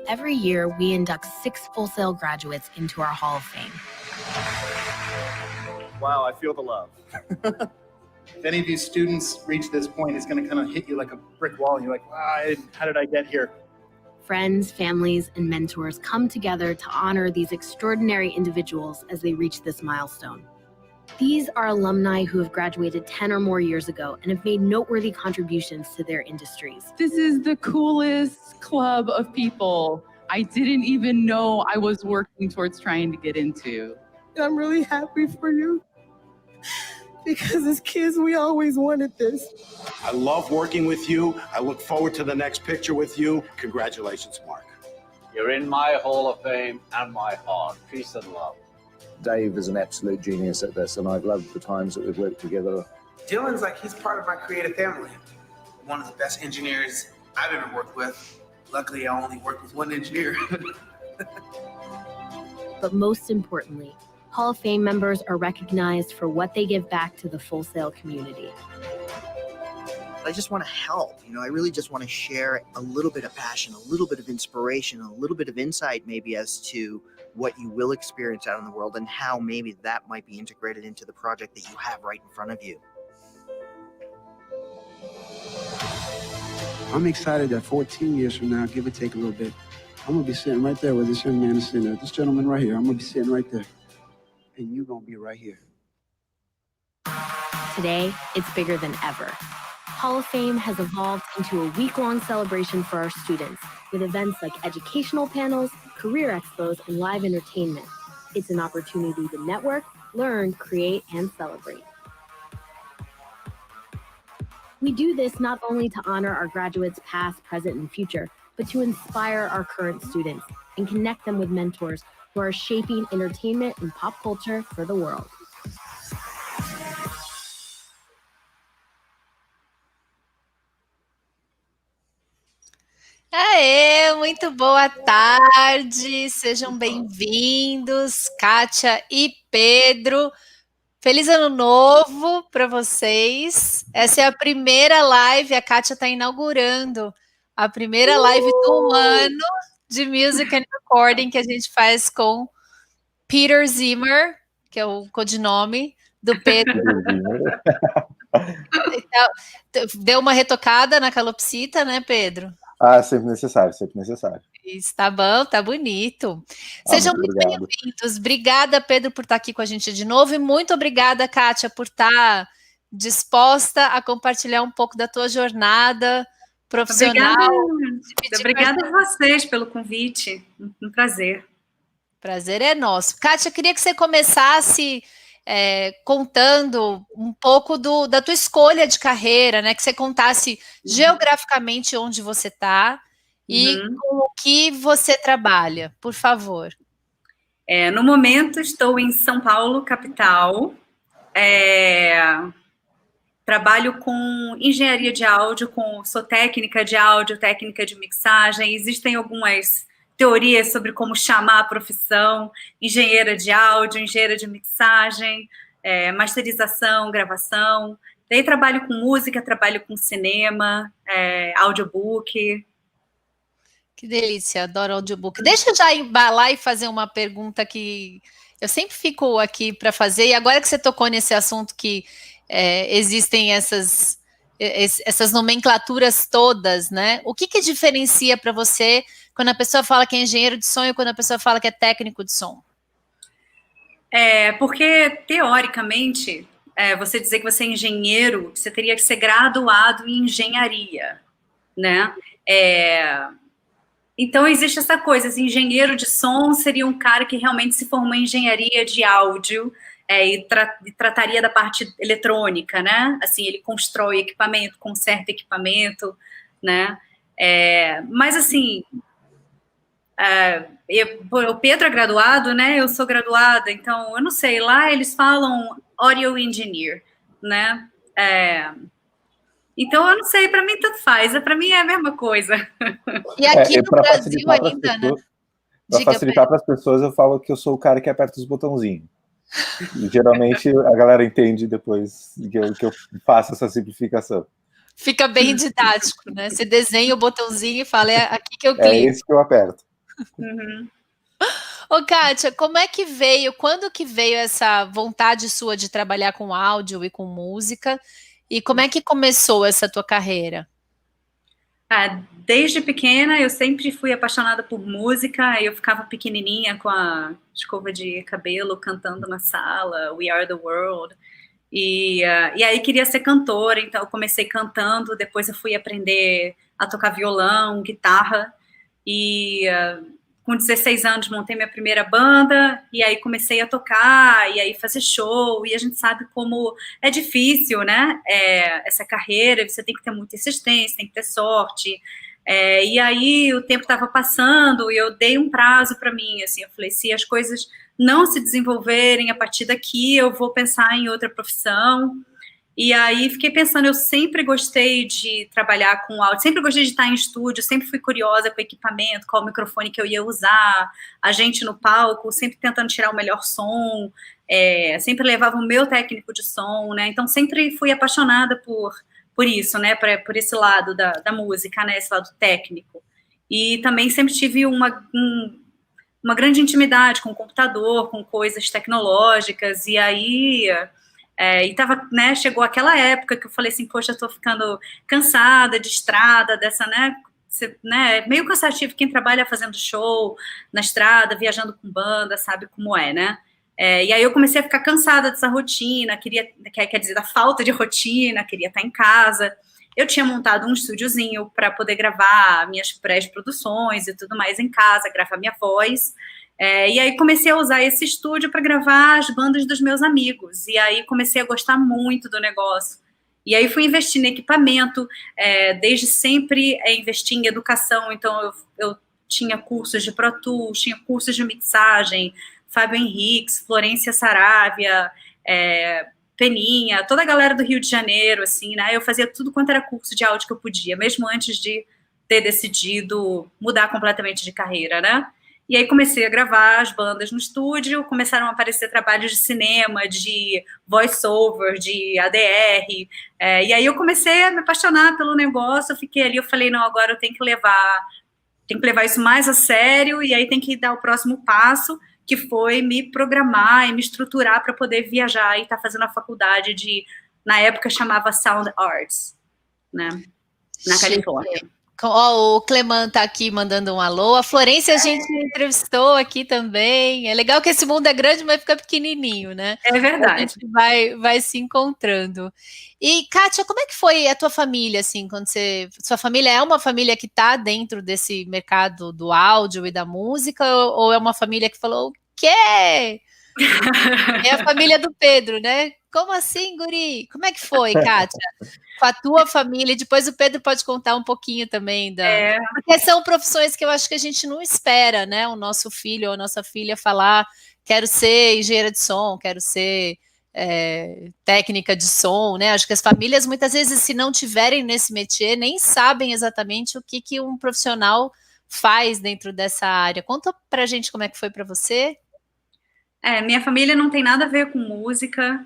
Every year, we induct 6 Full Sail graduates into our Hall of Fame. Wow, I feel the love. If any of you students reach this point, it's going to kind of hit you like a brick wall, and you're like, how did I get here? Friends, families, and mentors come together to honor these extraordinary individuals as they reach this milestone. These are alumni who have graduated 10 or more years ago and have made noteworthy contributions to their industries. This is the coolest club of people I didn't even know I was working towards trying to get into. I'm really happy for you because as kids, we always wanted this. I love working with you. I look forward to the next picture with you. Congratulations, Mark. You're in my Hall of Fame and my heart. Peace and love. Dave is an absolute genius at this, and I've loved the times that we've worked together. Dylan's like, he's part of my creative family. One of the best engineers I've ever worked with. Luckily, I only worked with one engineer. But most importantly, Hall of Fame members are recognized for what they give back to the Full Sail community. I just want to help. I really just want to share a little bit of passion, a little bit of inspiration, a little bit of insight maybe as to what you will experience out in the world and how maybe that might be integrated into the project that you have right in front of you. I'm excited that 14 years from now, give or take a little bit, I'm going to be sitting right there where this young man is sitting there. This gentleman right here, I'm going to be sitting right there. And you're going to be right here. Today, it's bigger than ever. Hall of Fame has evolved into a week-long celebration for our students, with events like educational panels, career expos, and live entertainment. It's an opportunity to network, learn, create, and celebrate. We do this not only to honor our graduates past, present, and future, but to inspire our current students and connect them with mentors who are shaping entertainment and pop culture for the world. Aê, muito boa tarde, sejam bem-vindos, Kátia e Pedro. Feliz ano novo para vocês. Essa é a primeira live, a Kátia está inaugurando a primeira live do ano de Music and Recording que a gente faz com Peter Zimmer, que é o codinome do Pedro. Deu uma retocada na calopsita, né, Pedro? Sempre necessário, sempre necessário. Isso, tá bom, tá bonito. Sejam muito bem-vindos. Obrigada, Pedro, por estar aqui com a gente de novo e muito obrigada, Kátia, por estar disposta a compartilhar um pouco da tua jornada profissional. Obrigada a vocês pelo convite, um prazer. Prazer é nosso. Kátia, queria que você começasse contando um pouco da tua escolha de carreira, né? Que você contasse geograficamente onde você está e com o que você trabalha, por favor. No momento, estou em São Paulo, capital. Trabalho com engenharia de áudio, sou técnica de áudio, técnica de mixagem. Existem algumas teorias sobre como chamar a profissão, engenheira de áudio, engenheira de mixagem, masterização, gravação. Daí trabalho com música, trabalho com cinema, audiobook. Que delícia, adoro audiobook. Deixa eu já embalar e fazer uma pergunta que eu sempre fico aqui para fazer, e agora que você tocou nesse assunto que existem essas nomenclaturas todas, né? O que diferencia para você quando a pessoa fala que é engenheiro de som e quando a pessoa fala que é técnico de som? Porque, teoricamente, você dizer que você é engenheiro, você teria que ser graduado em engenharia, né? Então, existe essa coisa, engenheiro de som seria um cara que realmente se formou em engenharia de áudio e trataria da parte eletrônica, né? Assim, ele constrói equipamento, conserta equipamento, né? Mas, assim, o Pedro é graduado, né? Eu sou graduada, então, eu não sei, lá eles falam audio engineer, né? Então, eu não sei, para mim tanto faz, para mim é a mesma coisa. E aqui no Brasil ainda, né? Para facilitar para as pessoas, eu falo que eu sou o cara que aperta os botãozinhos. E, geralmente, a galera entende depois que eu faço essa simplificação. Fica bem didático, né? Você desenha o botãozinho e fala, é aqui que eu clico. É esse que eu aperto. Uhum. Ô, Kátia, como é que veio, quando que veio essa vontade sua de trabalhar com áudio e com música? E como é que começou essa tua carreira? Desde pequena eu sempre fui apaixonada por música. Eu ficava pequenininha com a escova de cabelo cantando na sala, We Are the World. E aí queria ser cantora, então eu comecei cantando, depois eu fui aprender a tocar violão, guitarra, e com 16 anos montei minha primeira banda, e aí comecei a tocar, e aí fazer show, e a gente sabe como é difícil, né, essa carreira, você tem que ter muita insistência, tem que ter sorte, e aí o tempo estava passando, e eu dei um prazo para mim, assim, eu falei, se as coisas não se desenvolverem a partir daqui, eu vou pensar em outra profissão. E aí fiquei pensando, eu sempre gostei de trabalhar com áudio, sempre gostei de estar em estúdio, sempre fui curiosa com o equipamento, qual o microfone que eu ia usar, a gente no palco, sempre tentando tirar o melhor som, sempre levava o meu técnico de som, né? Então sempre fui apaixonada por isso, né? Por esse lado da música, né? Esse lado técnico. E também sempre tive uma grande intimidade com o computador, com coisas tecnológicas, e aí né, chegou aquela época que eu falei assim, poxa, eu tô ficando cansada de estrada, dessa, né, meio cansativo quem trabalha fazendo show na estrada, viajando com banda, sabe como é, né? E aí eu comecei a ficar cansada dessa rotina, quer dizer, da falta de rotina, queria estar em casa. Eu tinha montado um estúdiozinho para poder gravar minhas pré-produções e tudo mais em casa, gravar minha voz. E aí comecei a usar esse estúdio para gravar as bandas dos meus amigos. E aí comecei a gostar muito do negócio. E aí fui investir em equipamento, desde sempre investi em educação. Então eu tinha cursos de Pro Tools, tinha cursos de mixagem, Fábio Henriques, Florência Saravia, Peninha, toda a galera do Rio de Janeiro, assim, né? Eu fazia tudo quanto era curso de áudio que eu podia, mesmo antes de ter decidido mudar completamente de carreira, né? E aí comecei a gravar as bandas no estúdio, começaram a aparecer trabalhos de cinema, de voice-over, de ADR, e aí eu comecei a me apaixonar pelo negócio, eu fiquei ali, eu falei, não, agora eu tenho que levar isso mais a sério, e aí tem que dar o próximo passo, que foi me programar e me estruturar para poder viajar e estar fazendo a faculdade na época chamava Sound Arts, né, na Califórnia. O Cleman tá aqui mandando um alô, a Florência a gente entrevistou aqui também, é legal que esse mundo é grande, mas fica pequenininho, né? É verdade. A gente vai se encontrando. E, Kátia, como é que foi a tua família, assim, sua família é uma família que tá dentro desse mercado do áudio e da música, ou é uma família que falou, o quê? É a família do Pedro, né? Como assim, guri? Como é que foi, Kátia? Com a tua família, e depois o Pedro pode contar um pouquinho também porque são profissões que eu acho que a gente não espera, né? O nosso filho ou a nossa filha falar, quero ser engenheira de som, quero ser técnica de som, né? Acho que as famílias, muitas vezes, se não tiverem nesse métier, nem sabem exatamente o que um profissional faz dentro dessa área. Conta pra gente como é que foi para você. Minha família não tem nada a ver com música,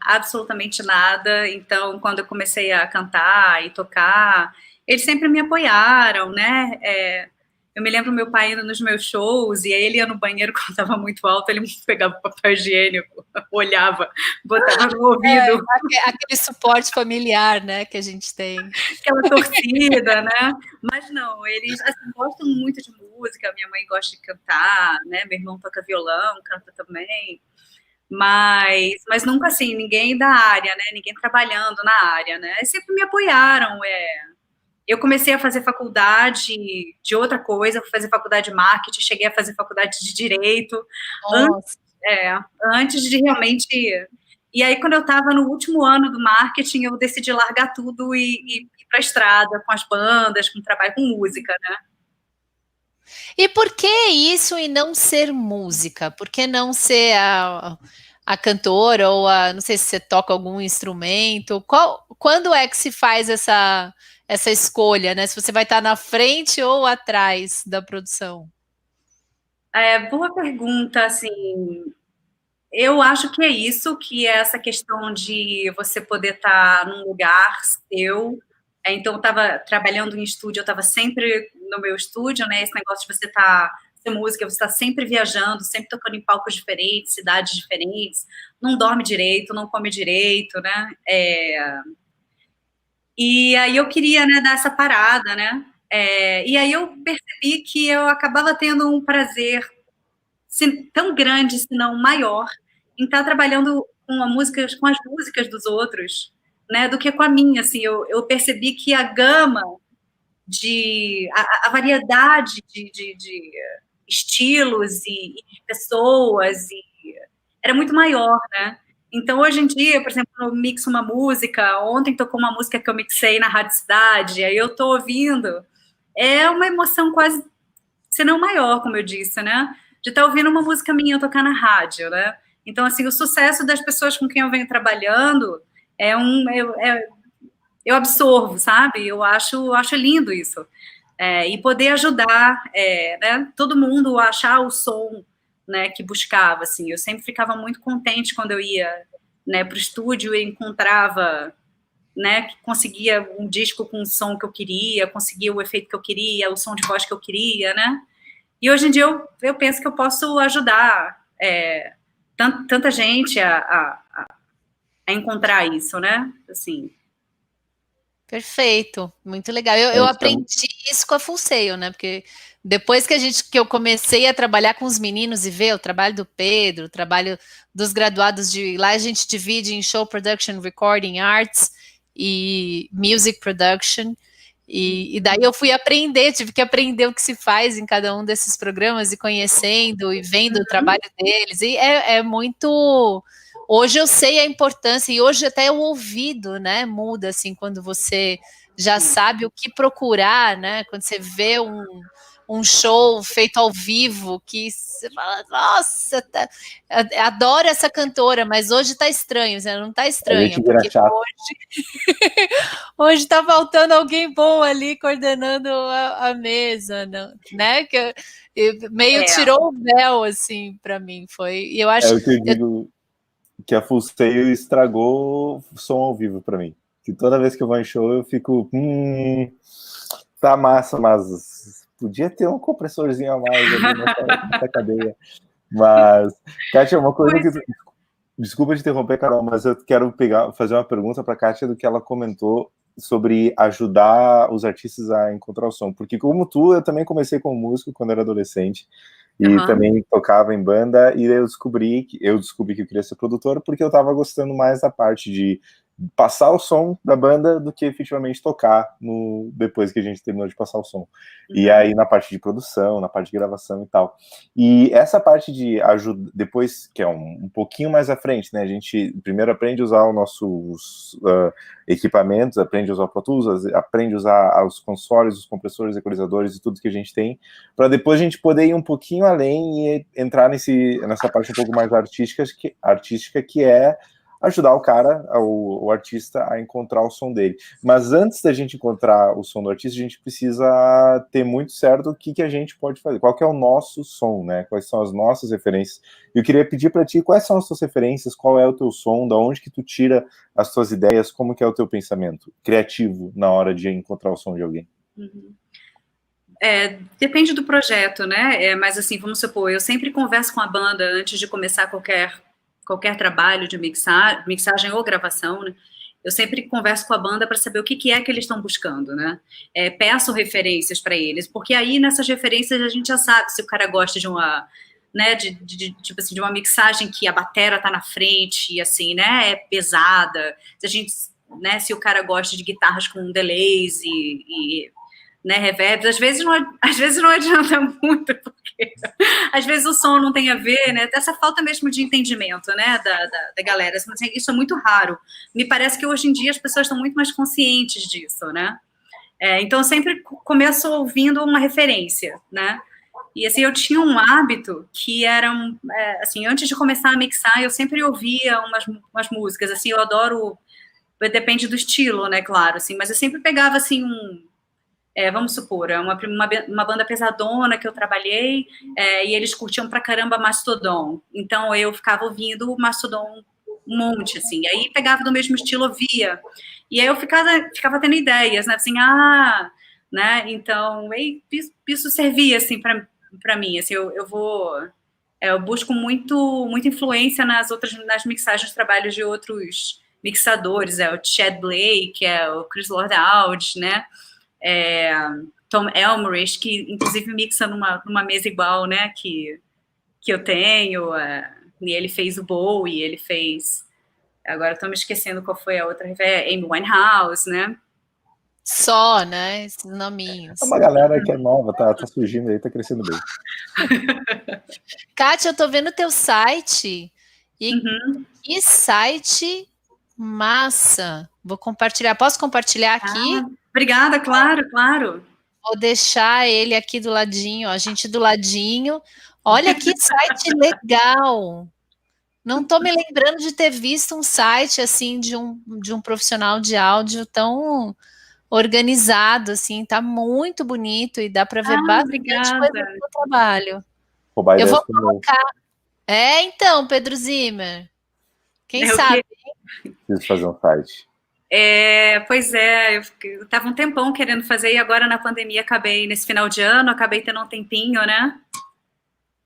absolutamente nada. Então, quando eu comecei a cantar e tocar, eles sempre me apoiaram, né? Eu me lembro meu pai indo nos meus shows, e aí ele ia no banheiro quando estava muito alto, ele pegava o papel higiênico, olhava, botava no ouvido. Aquele suporte familiar, né, que a gente tem. Aquela torcida, né? Mas não, eles assim, gostam muito de música, minha mãe gosta de cantar, né? Meu irmão toca violão, canta também. Mas nunca assim, ninguém da área, né? Ninguém trabalhando na área, né? Eles sempre me apoiaram, Eu comecei a fazer faculdade de outra coisa, fui fazer faculdade de marketing, cheguei a fazer faculdade de direito, antes de realmente... E aí, quando eu estava no último ano do marketing, eu decidi largar tudo e ir para a estrada, com as bandas, com trabalho com música, né? E por que isso e não ser música? Por que não ser a cantora ou não sei se você toca algum instrumento? Quando é que se faz essa escolha, né? Se você vai estar na frente ou atrás da produção? Boa pergunta, assim... Eu acho que é isso, que é essa questão de você poder estar num lugar seu, Então, eu estava trabalhando em estúdio, eu estava sempre no meu estúdio, né? Esse negócio de você ser música, você está sempre viajando, sempre tocando em palcos diferentes, cidades diferentes, não dorme direito, não come direito, né? E aí eu queria, né, dar essa parada, né? E aí eu percebi que eu acabava tendo um prazer tão grande, se não maior, em estar trabalhando com as músicas dos outros, né, do que com a minha, assim, eu percebi que a gama a variedade de estilos e de pessoas era muito maior, né? Então, hoje em dia, por exemplo, eu mixo uma música, ontem tocou uma música que eu mixei na Rádio Cidade, aí eu tô ouvindo, é uma emoção quase, se não maior, como eu disse, né? De estar ouvindo uma música minha tocar na rádio, né? Então, assim, o sucesso das pessoas com quem eu venho trabalhando eu absorvo, sabe? Eu acho lindo isso. E poder ajudar, né, todo mundo a achar o som, né, que buscava, assim. Eu sempre ficava muito contente quando eu ia, né, para o estúdio e encontrava, né, que conseguia um disco com o som que eu queria, conseguia o efeito que eu queria, o som de voz que eu queria, né? E hoje em dia eu penso que eu posso ajudar tanta gente a encontrar isso, né? Assim. Perfeito, muito legal. Eu aprendi isso com a Full Sail, né? Porque depois que eu comecei a trabalhar com os meninos e ver o trabalho do Pedro, o trabalho dos graduados lá a gente divide em Show Production, Recording Arts e Music Production. E daí eu fui tive que aprender o que se faz em cada um desses programas e conhecendo e vendo o trabalho deles. E é muito... Hoje eu sei a importância e hoje até o ouvido, né, muda, assim, quando você já sabe o que procurar, né, quando você vê um show feito ao vivo, que você fala, nossa, adoro essa cantora, mas hoje tá estranho, você não tá estranho, porque hoje tá faltando alguém bom ali coordenando a mesa, né, que meio tirou o véu, assim, para mim, foi, e eu acho... É o que eu digo, que a Full Sail estragou o som ao vivo para mim, que toda vez que eu vou em show eu fico, tá massa, mas podia ter um compressorzinho a mais ali nessa cadeia. Mas, Kátia, uma coisa que... Desculpa te interromper, Carol, mas eu quero fazer uma pergunta para a Kátia do que ela comentou sobre ajudar os artistas a encontrar o som. Porque como tu, eu também comecei como músico quando era adolescente e também tocava em banda, e eu descobri que eu queria ser produtor porque eu estava gostando mais da parte de passar o som da banda do que efetivamente tocar depois que a gente terminou de passar o som. E aí na parte de produção, na parte de gravação e tal. E essa parte de ajuda, depois, que é um pouquinho mais à frente, né? A gente primeiro aprende a usar os nossos equipamentos, aprende a usar o Pro Tools, aprende a usar os consoles, os compressores, equalizadores e tudo que a gente tem, para depois a gente poder ir um pouquinho além e entrar nessa parte um pouco mais artística, que é ajudar o cara, o artista, a encontrar o som dele. Mas antes da gente encontrar o som do artista, a gente precisa ter muito certo o que a gente pode fazer, qual que é o nosso som, né? Quais são as nossas referências. Eu queria pedir para ti, quais são as tuas referências, qual é o teu som, da onde que tu tira as tuas ideias, como que é o teu pensamento criativo na hora de encontrar o som de alguém? Depende do projeto, né? Mas assim, vamos supor, eu sempre converso com a banda antes de começar qualquer trabalho de mixagem ou gravação, né? Eu sempre converso com a banda para saber o que é que eles estão buscando, né? Peço referências para eles, porque aí nessas referências a gente já sabe se o cara gosta de uma, né, tipo assim, de uma mixagem que a batera tá na frente, e assim, né, é pesada, se o cara gosta de guitarras com delays e né, reverbs, às vezes não adianta muito, porque às vezes o som não tem a ver, né, dessa falta mesmo de entendimento, né, da galera, assim, isso é muito raro. Me parece que hoje em dia as pessoas estão muito mais conscientes disso, né, então eu sempre começo ouvindo uma referência, né, e assim, eu tinha um hábito que era, assim, antes de começar a mixar, eu sempre ouvia umas músicas, assim, eu adoro, depende do estilo, né, claro, assim, mas eu sempre pegava, assim, vamos supor, uma banda pesadona que eu trabalhei, e eles curtiam pra caramba Mastodon. Então, eu ficava ouvindo o Mastodon um monte, assim. E aí pegava do mesmo estilo, ouvia. E aí eu ficava tendo ideias, né? Assim, né? Então, isso servia, assim, para mim. Assim, eu busco muita influência nas mixagens de trabalhos de outros mixadores, o Chad Blake, o Chris Lord-Alge, né? Tom Elmerish, que inclusive mixa numa mesa igual, né, que eu tenho, e ele fez o Bowie, ele fez, agora estou me esquecendo qual foi a outra, Amy Winehouse, né? Só, né, esses nominhos. É uma galera que é nova, tá surgindo aí, tá crescendo bem. Kátia, eu tô vendo teu site, e que site massa! Vou compartilhar, posso compartilhar aqui? Obrigada, claro. Vou deixar ele aqui do ladinho, a gente do ladinho. Olha que site legal! Não estou me lembrando de ter visto um site assim de um profissional de áudio tão organizado, assim, tá muito bonito e dá para ver bastante coisa do meu trabalho. Eu vou colocar. Então, Pedro Zimmer, quem sabe? Preciso fazer um site. Pois é, eu tava um tempão querendo fazer e agora na pandemia nesse final de ano, acabei tendo um tempinho, né?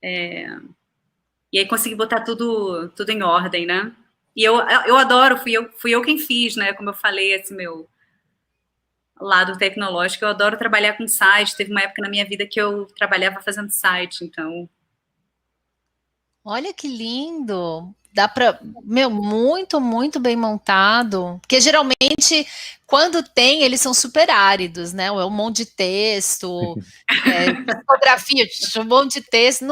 E aí consegui botar tudo em ordem, né? E eu adoro, fui eu quem fiz, né? Como eu falei, esse meu lado tecnológico, eu adoro trabalhar com site. Teve uma época na minha vida que eu trabalhava fazendo site, então... Olha que lindo! Dá para, muito, muito bem montado, porque geralmente quando tem, eles são super áridos, né? É um monte de texto, fotografia, um monte de texto,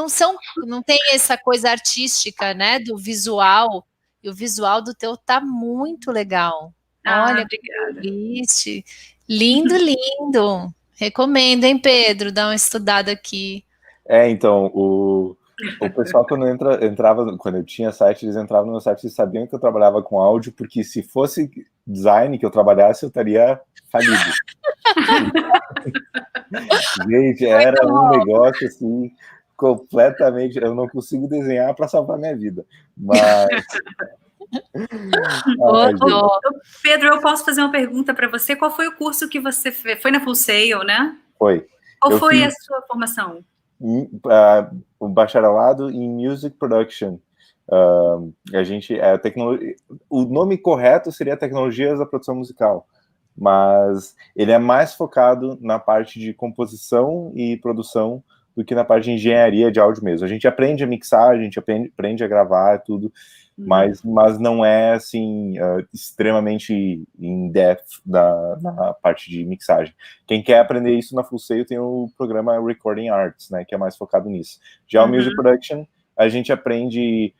não tem essa coisa artística, né? Do visual, e o visual do teu tá muito legal. Olha, obrigada. Que lindo, lindo. Recomendo, hein, Pedro? Dá uma estudada aqui. Então, o pessoal, quando entrava, quando eu tinha site, eles entravam no meu site e sabiam que eu trabalhava com áudio, porque se fosse design que eu trabalhasse, eu estaria falido. Gente, era um negócio assim, completamente. Eu não consigo desenhar para salvar minha vida. Mas. Pedro, eu posso fazer uma pergunta para você? Qual foi o curso que você fez? Foi na Full Sail, né? Foi. Qual foi a sua formação? O bacharelado em Music Production. A gente o nome correto seria Tecnologias da Produção Musical, mas ele é mais focado na parte de composição e produção do que na parte de engenharia de áudio mesmo. A gente aprende a mixar, a gente aprende a gravar tudo, mas não é assim extremamente in-depth na parte de mixagem. Quem quer aprender isso na Full Sail tem o programa Recording Arts, né, que é mais focado nisso. Já o Music Production, a gente aprende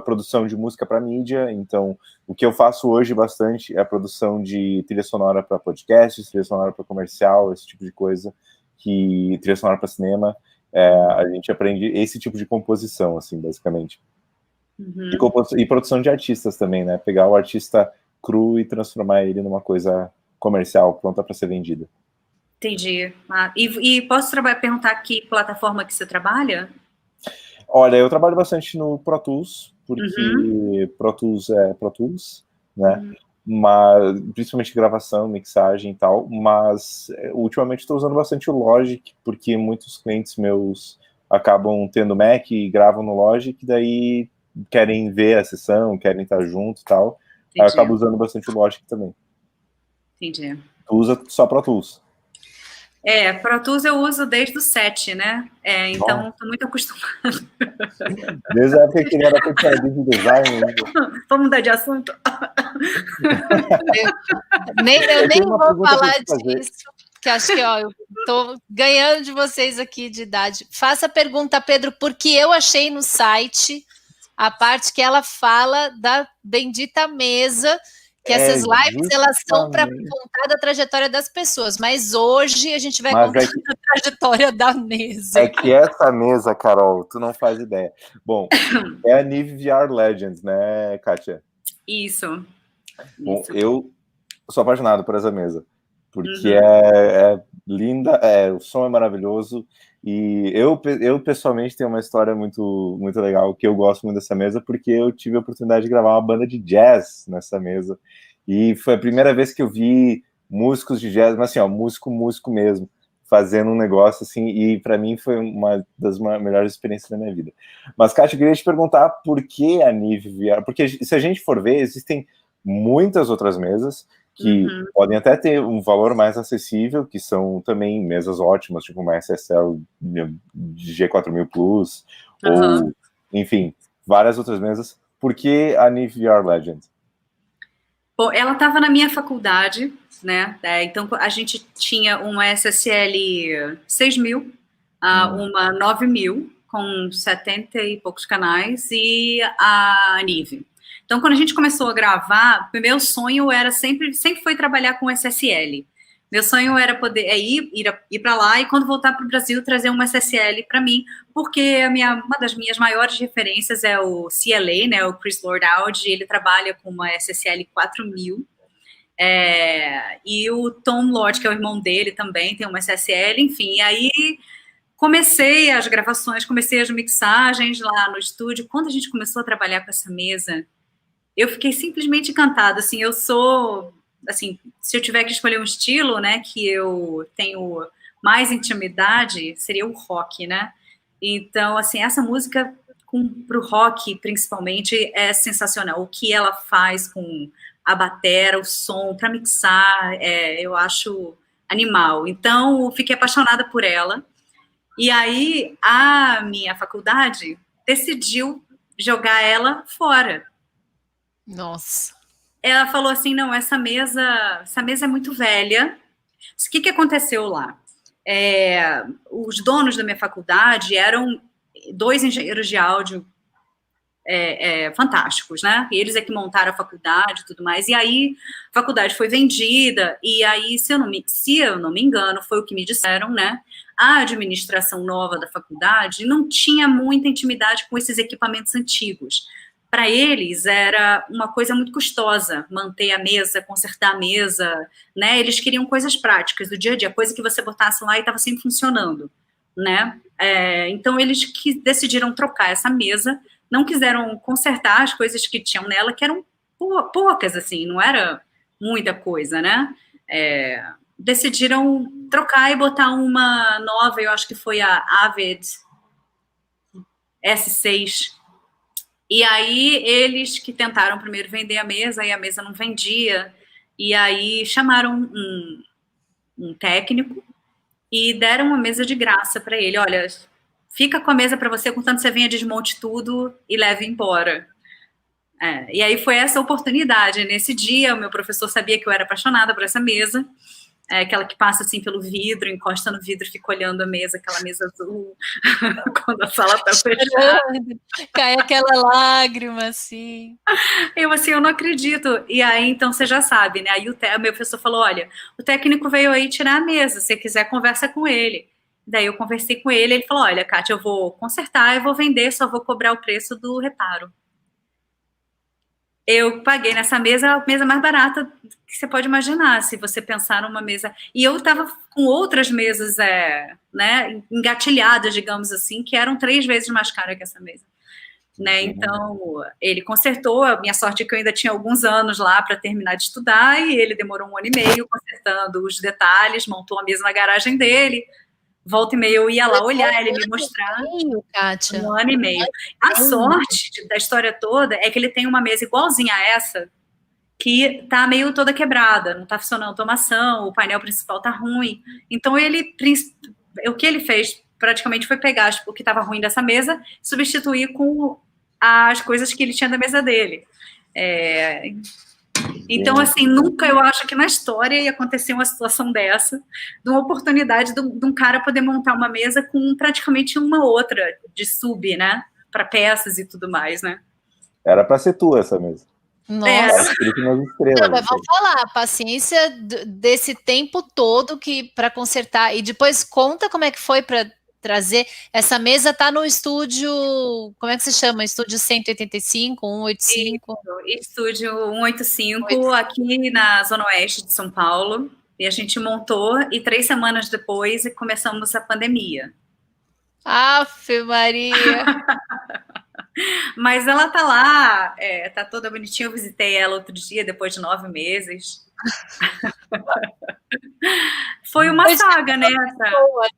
produção de música para mídia. Então, o que eu faço hoje bastante é a produção de trilha sonora para podcasts, trilha sonora para comercial, esse tipo de coisa, trilha sonora para cinema. A gente aprende esse tipo de composição, assim, basicamente. E produção de artistas também, né? Pegar o artista cru e transformar ele numa coisa comercial, pronta para ser vendida. Entendi. E posso perguntar que plataforma que você trabalha? Olha, eu trabalho bastante no Pro Tools, porque Pro Tools é Pro Tools, né? Mas, principalmente gravação, mixagem e tal, mas ultimamente estou usando bastante o Logic, porque muitos clientes meus acabam tendo Mac e gravam no Logic, daí querem ver a sessão, querem estar junto e tal. Aí eu acabo usando bastante o Logic também. Entendi. Tu usa só Pro Tools? Pro Tools eu uso desde o 7, né? Então estou muito acostumada. Desde a época que ele era fechadinho de design. Vamos mudar de assunto? Eu nem vou falar disso, porque acho que eu estou ganhando de vocês aqui de idade. Faça a pergunta, Pedro, porque eu achei no site a parte que ela fala da bendita mesa, que essas lives elas são para contar da trajetória das pessoas, mas hoje a gente vai contar da trajetória da mesa. É que essa mesa, Carol, tu não faz ideia. Bom, é a Nive VR Legends, né, Kátia? Isso. Bom, eu sou apaixonado por essa mesa, porque é linda, o som é maravilhoso, e eu pessoalmente tenho uma história muito, muito legal, que eu gosto muito dessa mesa, porque eu tive a oportunidade de gravar uma banda de jazz nessa mesa, e foi a primeira vez que eu vi músicos de jazz, mas assim, músico mesmo, fazendo um negócio assim, e para mim foi uma das melhores experiências da minha vida. Mas, Kátia, eu queria te perguntar por que a Nive VR, porque se a gente for ver, existem muitas outras mesas que podem até ter um valor mais acessível, que são também mesas ótimas, tipo uma SSL G4000 Plus, ou, enfim, várias outras mesas. Por que a Nive VR Legend? Bom, ela estava na minha faculdade, né? Então a gente tinha uma SSL 6000, uma 9000 com 70 e poucos canais e a Nive. Então, quando a gente começou a gravar, o meu sonho era sempre foi trabalhar com SSL. Meu sonho era poder ir para lá e, quando voltar para o Brasil, trazer uma SSL para mim, porque uma das minhas maiores referências é o CLA, né, o Chris Lord-Alge. Ele trabalha com uma SSL 4000. E o Tom Lord, que é o irmão dele, também tem uma SSL. Enfim, e aí comecei as gravações, comecei as mixagens lá no estúdio. Quando a gente começou a trabalhar com essa mesa, eu fiquei simplesmente encantada. Assim, eu sou, assim, se eu tiver que escolher um estilo, né, que eu tenho mais intimidade, seria o rock, né? Então, assim, essa música pro rock, principalmente, é sensacional. O que ela faz com a batera, o som, para mixar, eu acho animal. Então, fiquei apaixonada por ela. E aí, a minha faculdade decidiu jogar ela fora. Nossa. Ela falou assim, não, essa mesa é muito velha. O que aconteceu lá? Os donos da minha faculdade eram 2 engenheiros de áudio fantásticos, né? E eles é que montaram a faculdade e tudo mais. E aí, a faculdade foi vendida, e aí, se eu não me engano, foi o que me disseram, né? A administração nova da faculdade não tinha muita intimidade com esses equipamentos antigos. Para eles, era uma coisa muito custosa manter a mesa, consertar a mesa, né? Eles queriam coisas práticas do dia a dia, coisa que você botasse lá e estava sempre funcionando, né? Então, eles decidiram trocar essa mesa, não quiseram consertar as coisas que tinham nela, que eram poucas, assim, não era muita coisa, né? Decidiram trocar e botar uma nova, eu acho que foi a Avid S6. E aí, eles que tentaram primeiro vender a mesa, e a mesa não vendia, e aí chamaram um técnico e deram uma mesa de graça para ele. Olha, fica com a mesa para você, contanto você venha, desmonte tudo e leve embora. E aí foi essa oportunidade. Nesse dia, o meu professor sabia que eu era apaixonada por essa mesa, aquela que passa assim pelo vidro, encosta no vidro, fica olhando a mesa, aquela mesa azul, quando a sala tá fechada. Cai aquela lágrima, assim. Eu não acredito. E aí, então, você já sabe, né? Aí o meu professor falou, olha, o técnico veio aí tirar a mesa, se você quiser, conversa com ele. Daí eu conversei com ele, ele falou, olha, Kátia, eu vou consertar, eu vou vender, só vou cobrar o preço do reparo. Eu paguei nessa mesa, a mesa mais barata que você pode imaginar, se você pensar numa mesa. E eu estava com outras mesas, né, engatilhadas, digamos assim, que eram 3 vezes mais caras que essa mesa. Né? Então, ele consertou. A minha sorte é que eu ainda tinha alguns anos lá para terminar de estudar, e ele demorou 1 ano e meio consertando os detalhes, montou a mesa na garagem dele. Volta e meia eu ia lá olhar, ele me mostrar. 1 ano e meio. A sorte da história toda é que ele tem uma mesa igualzinha a essa, que tá meio toda quebrada, não tá funcionando a automação, o painel principal tá ruim. Então, o que ele fez praticamente foi pegar o que estava ruim dessa mesa, substituir com as coisas que ele tinha da mesa dele. Então, assim, nunca eu acho que na história ia acontecer uma situação dessa, de uma oportunidade de um cara poder montar uma mesa com praticamente uma outra de sub, né? Para peças e tudo mais, né? Era para ser tua essa mesa. Nossa. Não, mas vamos falar, a paciência desse tempo todo para consertar. E depois conta como é que foi para trazer. Essa mesa tá no estúdio, como é que se chama? Estúdio 185, 185? Estúdio 185, aqui na Zona Oeste de São Paulo. E a gente montou, e 3 semanas depois começamos a pandemia. Afe Maria! Mas ela tá lá, tá toda bonitinha. Eu visitei ela outro dia, depois de 9 meses. Foi uma saga, né?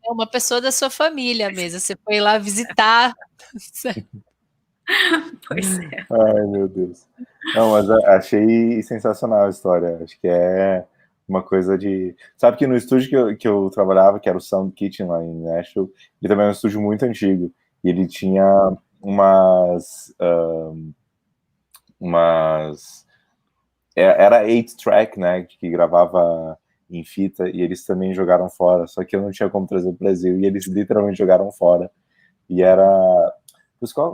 Uma pessoa da sua família mesmo. Você foi lá visitar. Pois é. Ai, meu Deus. Não, mas achei sensacional a história. Acho que é uma coisa de... Sabe que no estúdio que eu trabalhava, que era o Sound Kitchen lá em Nashville, ele também é um estúdio muito antigo. E ele tinha era 8-track, né, que gravava em fita, e eles também jogaram fora, só que eu não tinha como trazer o Brasil, e eles literalmente jogaram fora. E era...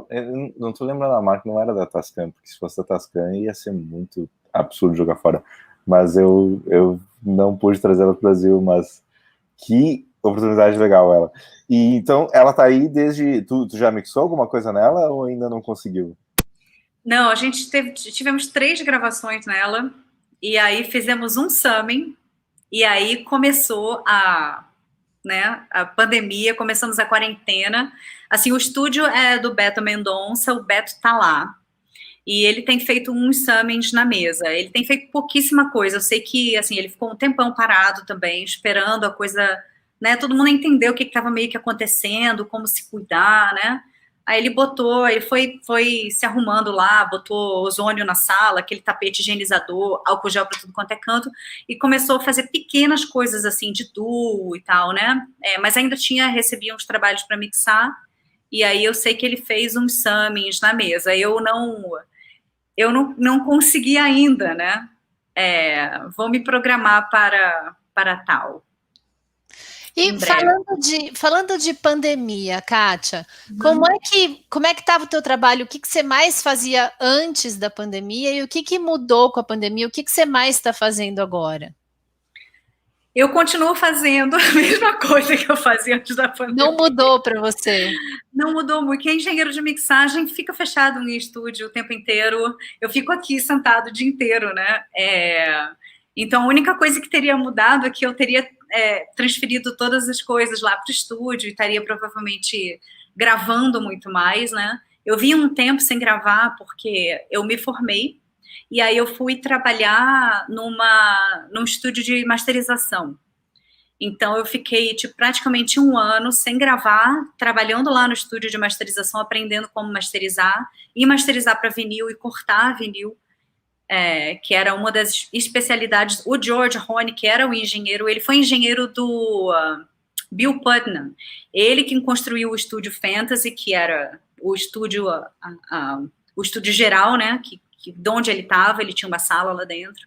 Eu não tô lembrando a marca, não era da Tascam, porque se fosse da Tascam ia ser muito absurdo jogar fora. Mas eu não pude trazer ela pro Brasil, mas que oportunidade legal ela. E então, ela tá aí desde... Tu já mixou alguma coisa nela ou ainda não conseguiu? Não, a gente tivemos 3 gravações nela, e aí fizemos um summing, e aí começou a pandemia, começamos a quarentena. Assim, o estúdio é do Beto Mendonça, o Beto tá lá, e ele tem feito uns summings na mesa. Ele tem feito pouquíssima coisa. Eu sei que, assim, ele ficou um tempão parado também, esperando a coisa, né? Todo mundo entendeu o que estava meio que acontecendo, como se cuidar, né? Aí ele foi se arrumando lá, botou ozônio na sala, aquele tapete higienizador, álcool gel para tudo quanto é canto, e começou a fazer pequenas coisas assim, de duo e tal, né? Mas ainda recebia uns trabalhos para mixar, e aí eu sei que ele fez uns summings na mesa. Eu não consegui ainda, né? Vou me programar para tal. E falando de pandemia, Kátia, como é que estava o teu trabalho? O que você mais fazia antes da pandemia e o que mudou com a pandemia? O que você mais está fazendo agora? Eu continuo fazendo a mesma coisa que eu fazia antes da pandemia. Não mudou para você? Não mudou muito. Quem é engenheiro de mixagem fica fechado em estúdio o tempo inteiro. Eu fico aqui sentado o dia inteiro, né? Então, a única coisa que teria mudado é que eu teria transferido todas as coisas lá para o estúdio e estaria provavelmente gravando muito mais, né? Eu vim um tempo sem gravar porque eu me formei e aí eu fui trabalhar num estúdio de masterização. Então, eu fiquei praticamente 1 ano sem gravar, trabalhando lá no estúdio de masterização, aprendendo como masterizar, e masterizar para vinil e cortar vinil, que era uma das especialidades. O George Rony, que era o engenheiro, ele foi engenheiro do Bill Putnam. Ele que construiu o estúdio Fantasy, que era o estúdio, o estúdio geral, né, de onde ele estava, ele tinha uma sala lá dentro.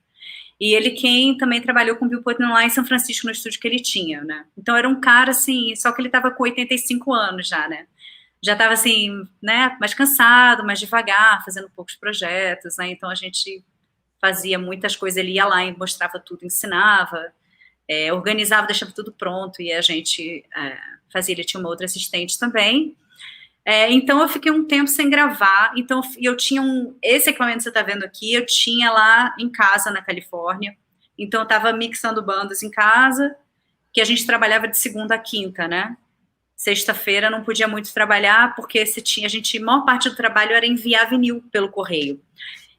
E ele quem também trabalhou com o Bill Putnam lá em São Francisco, no estúdio que ele tinha, né. Então, era um cara, assim, só que ele estava com 85 anos já, né. Já estava, assim, né, mais cansado, mais devagar, fazendo poucos projetos, né. Então, a gente fazia muitas coisas, ele ia lá e mostrava tudo, ensinava, organizava, deixava tudo pronto, e a gente fazia, ele tinha uma outra assistente também. Então, eu fiquei um tempo sem gravar, então eu tinha esse equipamento que você está vendo aqui, eu tinha lá em casa, na Califórnia, então eu estava mixando bandas em casa, que a gente trabalhava de segunda a quinta, né? Sexta-feira não podia muito trabalhar, porque a maior parte do trabalho era enviar vinil pelo correio.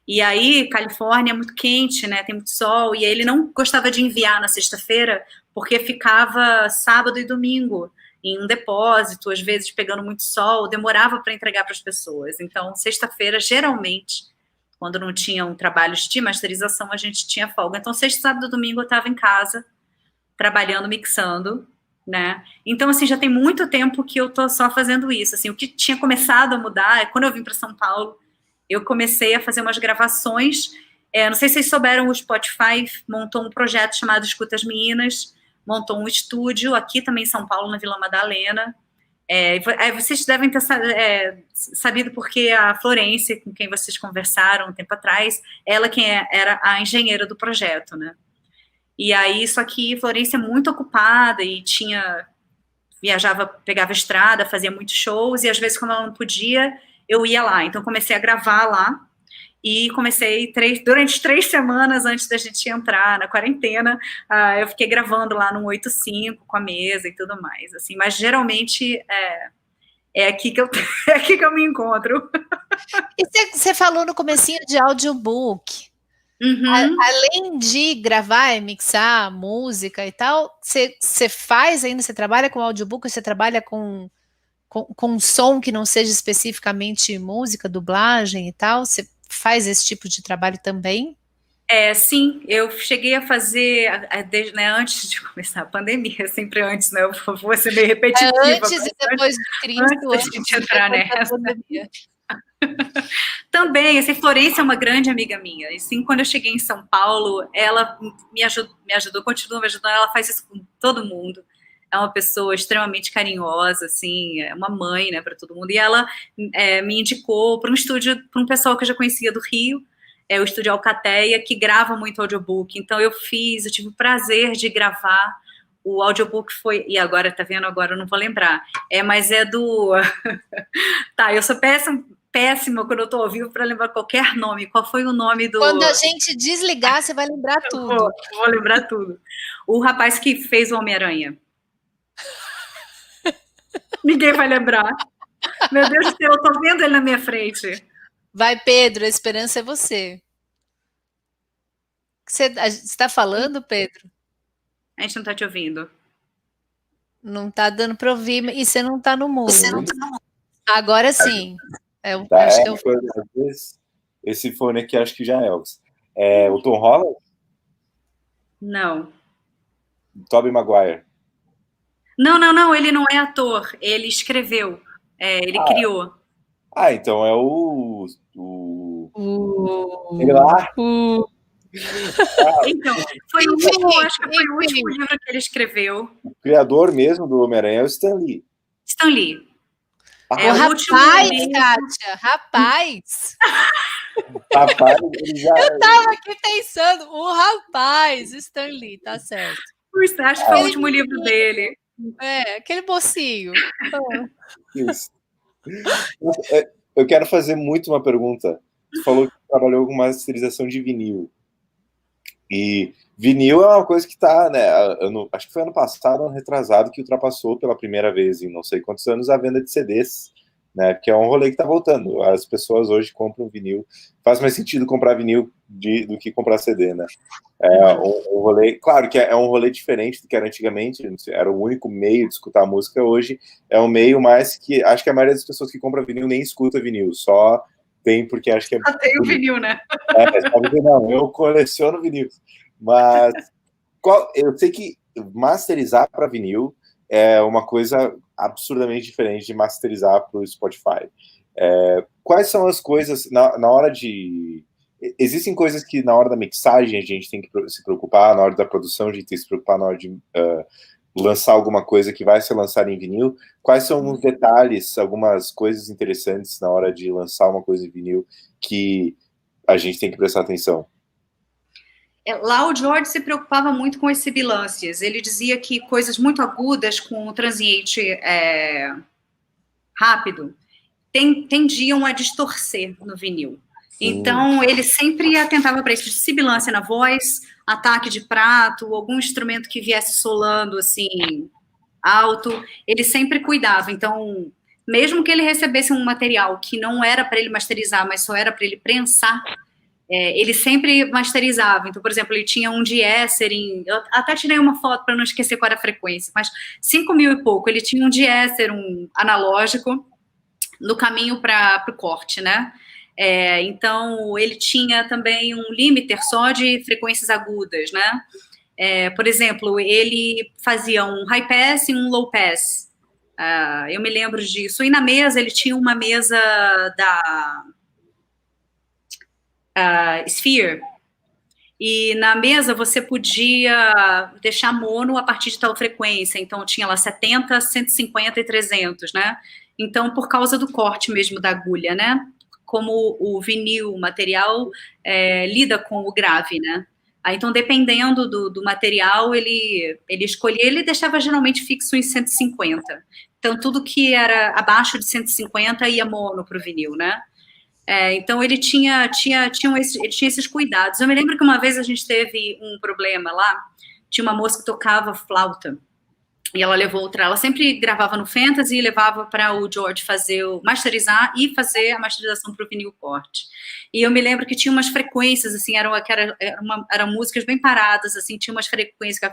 E aí, Califórnia é muito quente, né? Tem muito sol, e aí ele não gostava de enviar na sexta-feira, porque ficava sábado e domingo em um depósito, às vezes pegando muito sol, demorava para entregar para as pessoas. Então, sexta-feira, geralmente, quando não tinham trabalhos de masterização, a gente tinha folga. Então, sexta, sábado e domingo eu estava em casa, trabalhando, mixando, né? Então, assim, já tem muito tempo que eu tô só fazendo isso. Assim, o que tinha começado a mudar é quando eu vim para São Paulo, eu comecei a fazer umas gravações. Não sei se vocês souberam, o Spotify montou um projeto chamado Escuta as Meninas, montou um estúdio aqui também em São Paulo, na Vila Madalena. Vocês devem ter sabido porque a Florence, com quem vocês conversaram um tempo atrás, ela era a engenheira do projeto, né? E aí, só que Florence é muito ocupada e viajava, pegava estrada, fazia muitos shows, e às vezes quando ela não podia, eu ia lá. Então, comecei a gravar lá, E comecei durante 3 semanas antes da gente entrar na quarentena, eu fiquei gravando lá no 85 com a mesa e tudo mais, assim, mas geralmente é aqui que eu é aqui que eu me encontro. E você falou no comecinho de audiobook. Além de gravar e mixar música e tal, você faz ainda, você trabalha com audiobook, você trabalha com som que não seja especificamente música, dublagem e tal? Você faz esse tipo de trabalho também? Sim, eu cheguei a fazer, desde, né, antes de começar a pandemia, sempre antes, né? Eu vou ser meio repetitiva. Antes e depois de Cristo, antes da gente entrar nessa. Também, assim, Florência é uma grande amiga minha. E sim, quando eu cheguei em São Paulo, ela me ajudou, continua me ajudando. Ela faz isso com todo mundo. É uma pessoa extremamente carinhosa, assim, é uma mãe, né, para todo mundo. E ela me indicou para um estúdio, para um pessoal que eu já conhecia do Rio, o estúdio Alcateia, que grava muito audiobook. Então eu tive o prazer de gravar. O audiobook foi, e agora, tá vendo? Agora eu não vou lembrar. Mas é do... Tá, eu sou péssima quando eu tô ao vivo para lembrar qualquer nome. Qual foi o nome do... Quando a gente desligar, você vai lembrar tudo. Vou lembrar tudo. O rapaz que fez o Homem-Aranha. Ninguém vai lembrar. Meu Deus do céu, eu tô vendo ele na minha frente. Vai, Pedro, a esperança é você. Você está falando, Pedro? A gente não tá te ouvindo. Não tá dando para ouvir, e você não tá no mundo. Agora sim. Acho que esse fone aqui acho que já é Elvis. O Tom Holland? Não. Tobey Maguire? Não, ele não é ator. Ele escreveu. Ele criou. Então é o... Sei lá. Então, foi o último, acho que foi o último livro que ele escreveu. O criador mesmo do Homem-Aranha é o Stan Lee. Stan Lee. Rapaz, Kátia, rapaz. Rapaz, ele já... Eu tava aqui pensando, o rapaz, Stan Lee, tá certo. Acho que foi o último livro dele. Aquele mocinho. Isso. Eu quero fazer muito uma pergunta. Você falou que trabalhou com masterização de vinil. E vinil é uma coisa que está, né? Acho que foi ano passado, ano retrasado, que ultrapassou pela primeira vez em não sei quantos anos a venda de CDs, né? Que é um rolê que está voltando. As pessoas hoje compram vinil. Faz mais sentido comprar vinil do que comprar CD, né? Um rolê, claro que é um rolê diferente do que era antigamente. Era o único meio de escutar música. Hoje é um meio mais que acho que a maioria das pessoas que compram vinil nem escuta vinil, só tem porque acho que só tem o vinil, né? Não, eu coleciono vinil. Mas eu sei que masterizar para vinil é uma coisa absurdamente diferente de masterizar para o Spotify. Quais são as coisas na hora de... Existem coisas que na hora da mixagem a gente tem que se preocupar, na hora da produção a gente tem que se preocupar, na hora de lançar alguma coisa que vai ser lançada em vinil. Quais são os detalhes, algumas coisas interessantes na hora de lançar uma coisa em vinil que a gente tem que prestar atenção? Lá o George se preocupava muito com as sibilâncias. Ele dizia que coisas muito agudas com o transiente rápido tendiam a distorcer no vinil. Então, ele sempre atentava para isso, de sibilância na voz, ataque de prato, algum instrumento que viesse solando, assim, alto, ele sempre cuidava. Então, mesmo que ele recebesse um material que não era para ele masterizar, mas só era para ele prensar, ele sempre masterizava. Então, por exemplo, ele tinha um diéser eu até tirei uma foto para não esquecer qual era a frequência, mas 5.000 e pouco, ele tinha um diéser, um analógico, no caminho para o corte, né? Então, ele tinha também um limiter só de frequências agudas, né? Por exemplo, ele fazia um high pass e um low pass. Eu me lembro disso. E na mesa, ele tinha uma mesa da Sphere. E na mesa, você podia deixar mono a partir de tal frequência. Então, tinha lá 70, 150 e 300, né? Então, por causa do corte mesmo da agulha, né? Como o vinil, o material, lida com o grave, né? Então, dependendo do material, ele escolhia, ele deixava geralmente fixo em 150. Então, tudo que era abaixo de 150 ia mono para o vinil, né? Então ele tinha esses cuidados. Eu me lembro que uma vez a gente teve um problema lá, tinha uma moça que tocava flauta, e ela sempre gravava no Fantasy e levava para o George masterizar e fazer a masterização para o vinil corte. E eu me lembro que tinha umas frequências, assim, eram músicas bem paradas, assim, tinha umas frequências que...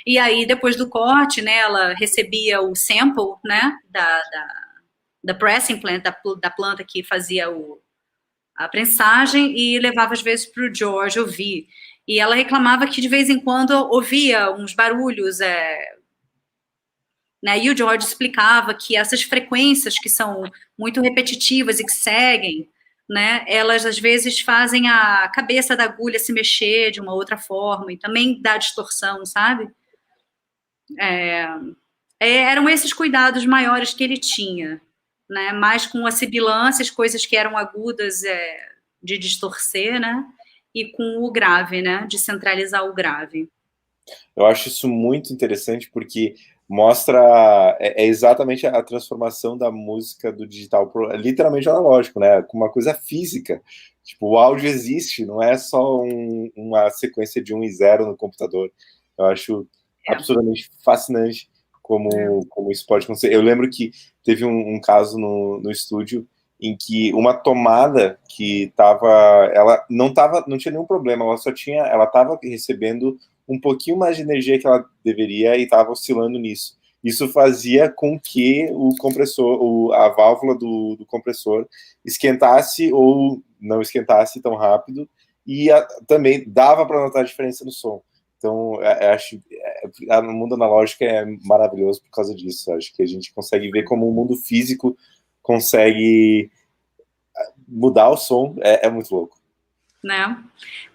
E aí, depois do corte, né, ela recebia o sample, né, da pressing plant, da planta que fazia a prensagem, e levava, às vezes, para o George ouvir. E ela reclamava que, de vez em quando, ouvia uns barulhos, né? E o George explicava que essas frequências que são muito repetitivas e que seguem, né, elas, às vezes, fazem a cabeça da agulha se mexer de uma outra forma, e também dá distorção, sabe? Eram esses cuidados maiores que ele tinha, né? Mais com a sibilância, as coisas que eram agudas de distorcer, né? E com o grave, né? De centralizar o grave. Eu acho isso muito interessante porque mostra exatamente a transformação da música do digital pro literalmente analógico, né? Com uma coisa física. Tipo, o áudio existe, não é só uma sequência de 1 e 0 no computador. Eu acho absurdamente fascinante como isso pode acontecer. Eu lembro que teve um caso no estúdio em que uma tomada que ela não tinha nenhum problema, ela estava recebendo um pouquinho mais de energia que ela deveria e estava oscilando nisso. Isso fazia com que o compressor, a válvula do compressor esquentasse ou não esquentasse tão rápido, e também dava para notar a diferença no som. Então, eu acho que o mundo analógico é maravilhoso por causa disso. Eu acho que a gente consegue ver como o mundo físico consegue mudar o som, é muito louco. Né?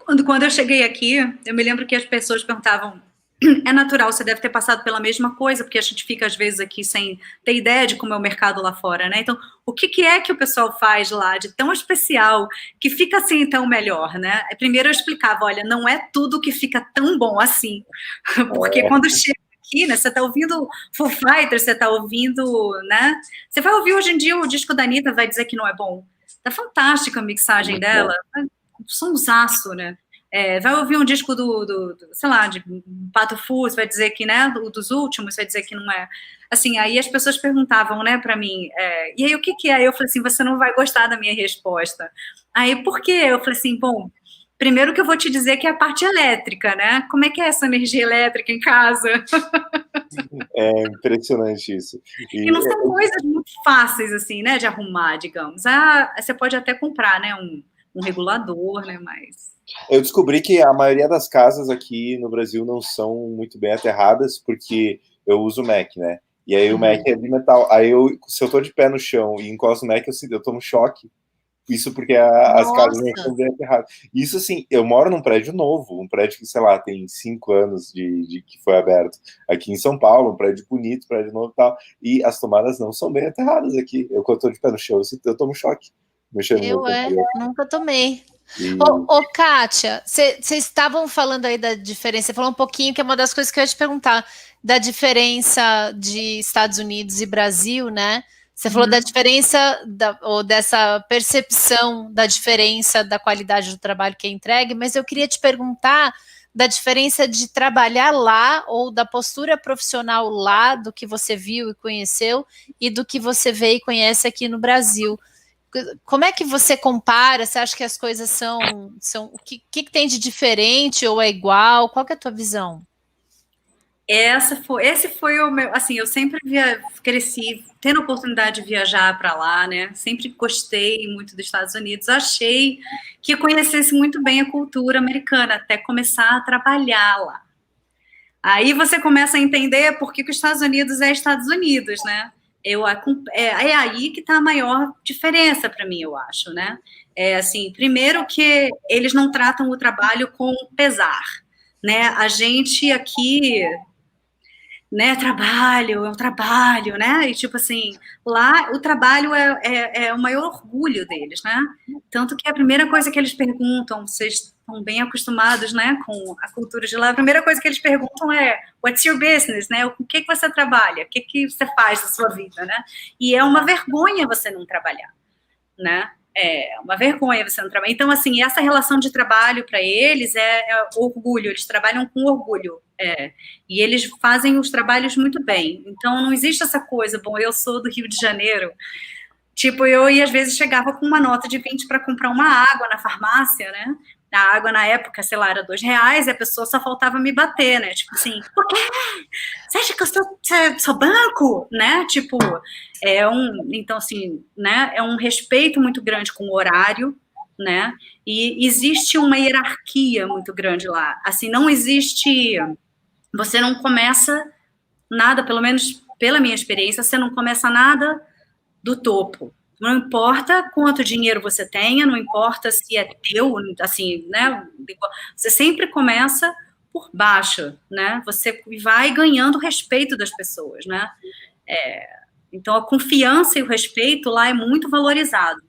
Quando eu cheguei aqui, eu me lembro que as pessoas perguntavam, é natural, você deve ter passado pela mesma coisa, porque a gente fica, às vezes, aqui sem ter ideia de como é o mercado lá fora, né? Então, o que é que o pessoal faz lá de tão especial, que fica assim tão melhor, né? Primeiro eu explicava, olha, não é tudo que fica tão bom assim, porque quando chega aqui, né, você tá ouvindo Foo Fighters, você tá ouvindo, né? Você vai ouvir hoje em dia o disco da Anitta, vai dizer que não é bom. Tá fantástica a mixagem dela, sonsaço, né? Vai ouvir um disco sei lá, de Pato Fu, vai dizer que, né, dos últimos, vai dizer que não é. Assim, aí as pessoas perguntavam, né, pra mim, e aí o que é? Eu falei assim, você não vai gostar da minha resposta. Aí, por quê? Eu falei assim, bom, primeiro que eu vou te dizer que é a parte elétrica, né? Como é que é essa energia elétrica em casa? É impressionante isso. E não são coisas muito fáceis, assim, né, de arrumar, digamos. Você pode até comprar, né, um regulador, né, mas... Eu descobri que a maioria das casas aqui no Brasil não são muito bem aterradas, porque eu uso Mac, né? E aí o Mac é de metal. Aí se eu tô de pé no chão e encosto o Mac, eu tomo choque. Isso porque as casas não são bem aterradas. Isso, assim, eu moro num prédio novo, um prédio que, sei lá, tem 5 anos de que foi aberto aqui em São Paulo, um prédio bonito, prédio novo e tal, e as tomadas não são bem aterradas aqui. Quando eu tô de pé no chão, eu tomo choque. Nunca tomei. Kátia, vocês estavam falando aí da diferença, você falou um pouquinho, que é uma das coisas que eu ia te perguntar, da diferença de Estados Unidos e Brasil, né? Você falou da diferença, ou dessa percepção da diferença da qualidade do trabalho que é entregue, mas eu queria te perguntar da diferença de trabalhar lá, ou da postura profissional lá, do que você viu e conheceu, e do que você vê e conhece aqui no Brasil. Como é que você compara? Você acha que as coisas são o que tem de diferente ou é igual? Qual que é a tua visão? Esse foi o meu, assim, eu sempre cresci tendo a oportunidade de viajar para lá, né? Sempre gostei muito dos Estados Unidos. Achei que conhecesse muito bem a cultura americana, até começar a trabalhar lá. Aí você começa a entender por que os Estados Unidos é Estados Unidos, né? É aí que está a maior diferença para mim, eu acho, né? Assim, primeiro que eles não tratam o trabalho com pesar, né? A gente aqui, né? Trabalho, é um trabalho, né? E tipo assim, lá o trabalho é o maior orgulho deles, né? Tanto que a primeira coisa que eles perguntam, vocês estão bem acostumados, né, com a cultura de lá, a primeira coisa que eles perguntam é what's your business, né? O que você trabalha? O que você faz da sua vida, né? E é uma vergonha você não trabalhar. né? É uma vergonha você não trabalhar. Então, assim, essa relação de trabalho para eles é orgulho, eles trabalham com orgulho. E eles fazem os trabalhos muito bem. Então, não existe essa coisa, bom, eu sou do Rio de Janeiro, tipo, eu ia, às vezes, chegava com uma nota de 20 para comprar uma água na farmácia, né? A água, na época, sei lá, era R$2, e a pessoa só faltava me bater, né? Tipo assim, por quê? Você acha que eu sou banco? Né? Tipo, então, assim, né? É um respeito muito grande com o horário, né? E existe uma hierarquia muito grande lá. Assim, não existe... Você não começa nada, pelo menos pela minha experiência, você não começa nada do topo. Não importa quanto dinheiro você tenha, não importa se é teu, assim, né? Você sempre começa por baixo, né? Você vai ganhando o respeito das pessoas, né? Então, a confiança e o respeito lá é muito valorizado.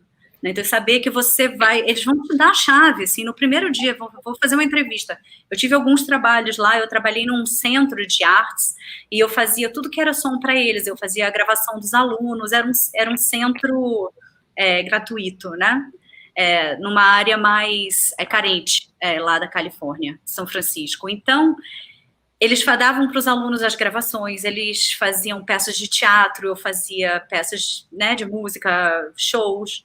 Né? Então, saber que você vai... Eles vão te dar a chave, assim, no primeiro dia, vou fazer uma entrevista. Eu tive alguns trabalhos lá, eu trabalhei num centro de artes, e eu fazia tudo que era som para eles, eu fazia a gravação dos alunos, era um centro gratuito, né? Numa área mais carente, lá da Califórnia, São Francisco. Então, eles davam para os alunos as gravações, eles faziam peças de teatro, eu fazia peças, né, de música, shows.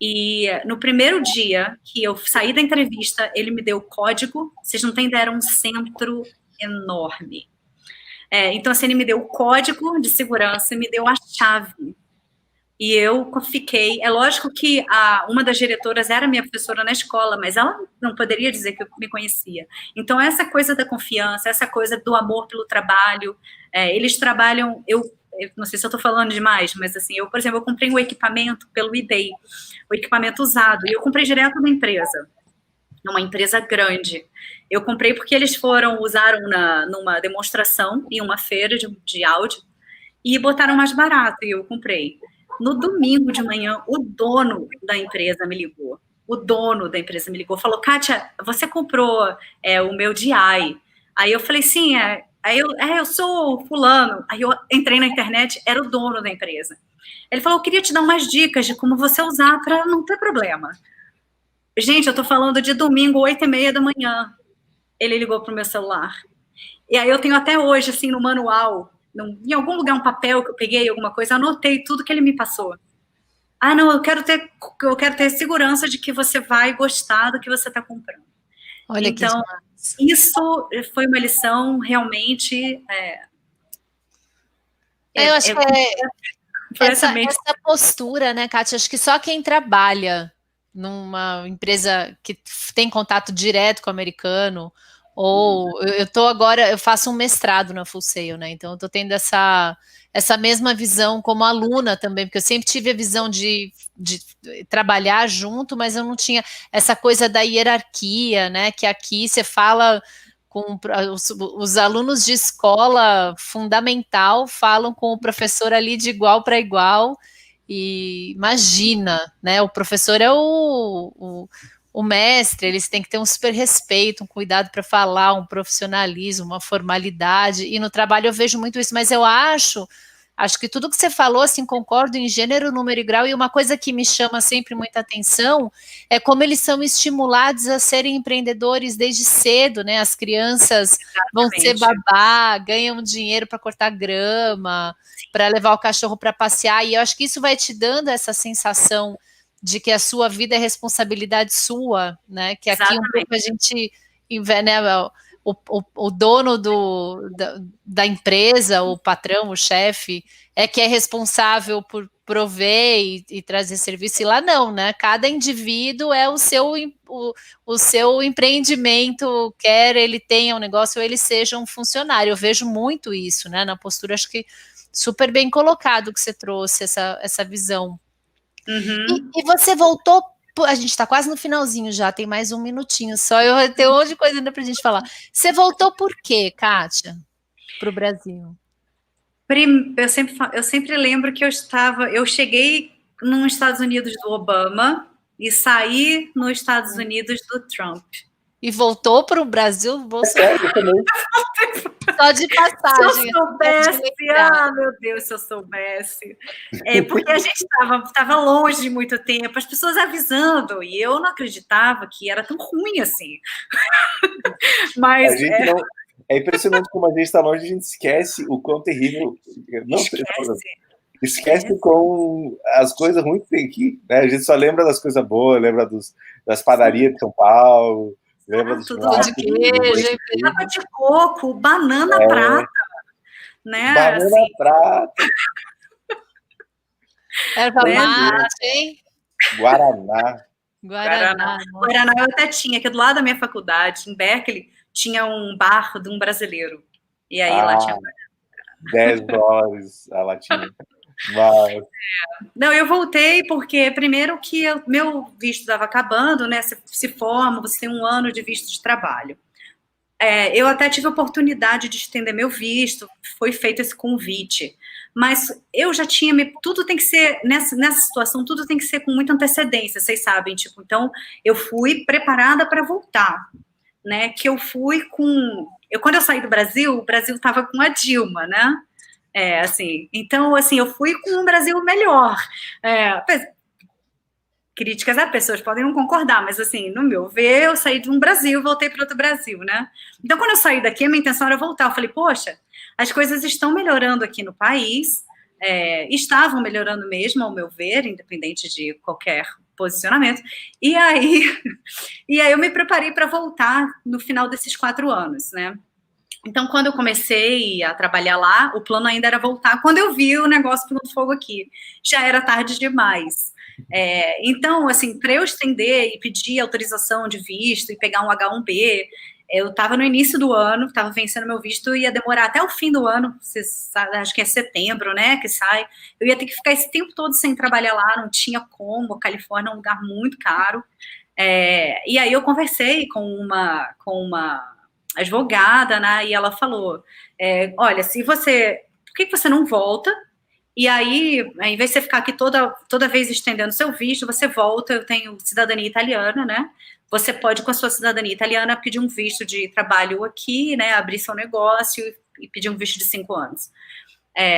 E no primeiro dia que eu saí da entrevista, ele me deu o código. Vocês não têm ideia, era um centro enorme. Então, assim, ele me deu o código de segurança e me deu a chave. E eu fiquei... É lógico que uma das diretoras era minha professora na escola, mas ela não poderia dizer que eu me conhecia. Então, essa coisa da confiança, essa coisa do amor pelo trabalho, eles trabalham... Eu não sei se eu estou falando demais, mas assim, por exemplo, eu comprei um equipamento pelo eBay, o equipamento usado, e eu comprei direto da empresa, numa empresa grande. Eu comprei porque eles usaram numa demonstração em uma feira de áudio, e botaram mais barato, e eu comprei. No domingo de manhã, o dono da empresa me ligou. Falou, Kátia, você comprou o meu DI? Aí eu falei, sim, Aí eu sou fulano. Aí eu entrei na internet, era o dono da empresa. Ele falou, eu queria te dar umas dicas de como você usar para não ter problema. Gente, eu tô falando de domingo, 8h30 da manhã. Ele ligou pro meu celular. E aí eu tenho até hoje, assim, no manual, em algum lugar, um papel que eu peguei, alguma coisa, anotei tudo que ele me passou. Ah, não, eu quero ter segurança de que você vai gostar do que você está comprando. Olha, então, isso foi uma lição realmente... eu acho que essa postura, né, Kátia? Acho que só quem trabalha numa empresa que tem contato direto com o americano, ou eu faço um mestrado na Full Sail, né? Então eu tô tendo essa mesma visão como aluna também, porque eu sempre tive a visão de trabalhar junto, mas eu não tinha essa coisa da hierarquia, né? Que aqui você fala com os alunos de escola fundamental, falam com o professor ali de igual para igual, e imagina, né? O professor é o mestre, eles têm que ter um super respeito, um cuidado para falar, um profissionalismo, uma formalidade, e no trabalho eu vejo muito isso, mas eu acho que tudo que você falou, assim, concordo em gênero, número e grau, e uma coisa que me chama sempre muita atenção é como eles são estimulados a serem empreendedores desde cedo, né? As crianças vão ser babá, ganham dinheiro para cortar grama, para levar o cachorro para passear, e eu acho que isso vai te dando essa sensação de que a sua vida é responsabilidade sua, né? Que aqui um pouco a gente, né, o dono da empresa, o patrão, o chefe, que é responsável por prover e trazer serviço, e lá não, né? Cada indivíduo é o seu empreendimento, quer ele tenha um negócio ou ele seja um funcionário. Eu vejo muito isso, né? Na postura, acho que super bem colocado que você trouxe essa visão. Uhum. E você voltou, a gente está quase no finalzinho já, tem mais um minutinho só, eu tenho um monte de coisa ainda para a gente falar. Você voltou por quê, Kátia, para o Brasil? Eu sempre lembro que eu cheguei nos Estados Unidos do Obama e saí nos Estados Unidos do Trump. E voltou para o Brasil? Só de passagem. Se eu soubesse, meu Deus, se eu soubesse. Porque a gente estava longe muito tempo, as pessoas avisando, e eu não acreditava que era tão ruim assim. Mas é impressionante como a gente está longe, a gente esquece o quão terrível. Esquece com as coisas ruins que tem aqui, né? A gente só lembra das coisas boas, lembra das padarias de São Paulo, lembra dos de queijo, água de coco, banana prata, né? Banana assim. prata. Erva mate, hein? Guaraná. Guaraná eu até tinha, que do lado da minha faculdade, em Berkeley, tinha um bar de um brasileiro. E aí lá tinha $10 a latinha. Mas... Não, eu voltei porque, primeiro, que meu visto estava acabando, né? Você se forma, você tem 1 ano de visto de trabalho. Eu até tive a oportunidade de estender meu visto, foi feito esse convite. Mas eu já tinha, tudo tem que ser, nessa situação, tudo tem que ser com muita antecedência, vocês sabem, tipo, então eu fui preparada para voltar, né, que eu fui quando eu saí do Brasil, o Brasil estava com a Dilma, né, assim, então, assim, eu fui com um Brasil melhor, críticas a pessoas podem não concordar, mas assim, no meu ver, eu saí de um Brasil e voltei para outro Brasil, né, então quando eu saí daqui, a minha intenção era voltar, eu falei, poxa, as coisas estão melhorando aqui no país, estavam melhorando mesmo, ao meu ver, independente de qualquer posicionamento, e aí eu me preparei para voltar no final desses 4 anos, né? Então, quando eu comecei a trabalhar lá, o plano ainda era voltar. Quando eu vi o negócio pegando fogo aqui, já era tarde demais. Então, assim, para eu estender e pedir autorização de visto e pegar um H1B, eu estava no início do ano, estava vencendo meu visto, ia demorar até o fim do ano, acho que é setembro, né, que sai. Eu ia ter que ficar esse tempo todo sem trabalhar lá, não tinha como, a Califórnia é um lugar muito caro. E aí eu conversei com uma advogada, né, e ela falou, olha, por que você não volta? E aí, ao invés de você ficar aqui toda vez estendendo seu visto, você volta, eu tenho cidadania italiana, né, você pode, com a sua cidadania italiana, pedir um visto de trabalho aqui, né, abrir seu negócio e pedir um visto de 5 anos.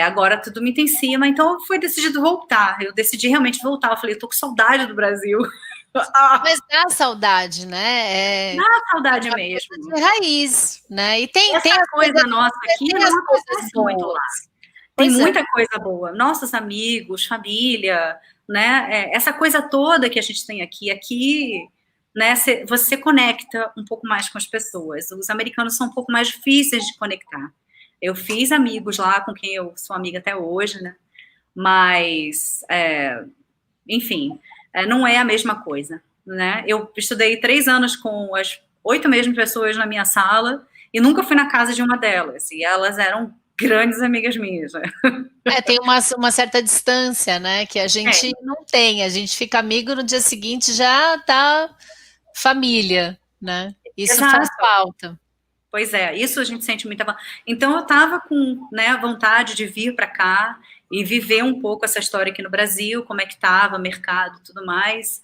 Agora tudo me tem em cima, então foi decidido voltar. Eu decidi realmente voltar. Eu falei, eu tô com saudade do Brasil. Mas dá saudade, né? Dá saudade mesmo. De raiz, né? E tem essa coisa nossa aqui, não acontece muito lá. Tem muita coisa boa. Nossos amigos, família, né? Essa coisa toda que a gente tem aqui, né, você conecta um pouco mais com as pessoas. Os americanos são um pouco mais difíceis de conectar. Eu fiz amigos lá com quem eu sou amiga até hoje, né? Mas, enfim, não é a mesma coisa, né? Eu estudei 3 anos com as 8 mesmas pessoas na minha sala e nunca fui na casa de uma delas. E elas eram grandes amigas minhas, né? Tem uma certa distância, né? Que a gente não tem. A gente fica amigo, no dia seguinte já tá família, né? Isso faz falta. Pois é, isso a gente sente muita falta. Então eu estava com, né, vontade de vir para cá e viver um pouco essa história aqui no Brasil, como é que estava, mercado, tudo mais.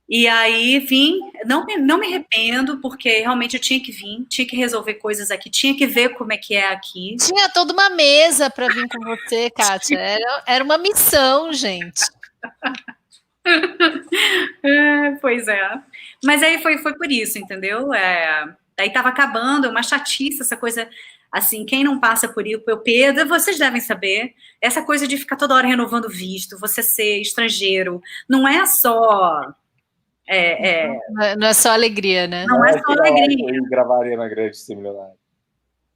E aí, vim, não me arrependo, porque realmente eu tinha que vir, tinha que resolver coisas aqui, tinha que ver como é que é aqui. Tinha toda uma mesa para vir com você, Kátia. Era uma missão, gente. Pois é. Mas aí foi por isso, entendeu? Aí estava acabando, uma chatice, essa coisa, assim, quem não passa por isso, Pedro, vocês devem saber, essa coisa de ficar toda hora renovando visto, você ser estrangeiro, não é só... Não é só alegria, né? Não é só alegria. E gravar Ariana Grande ser milionário.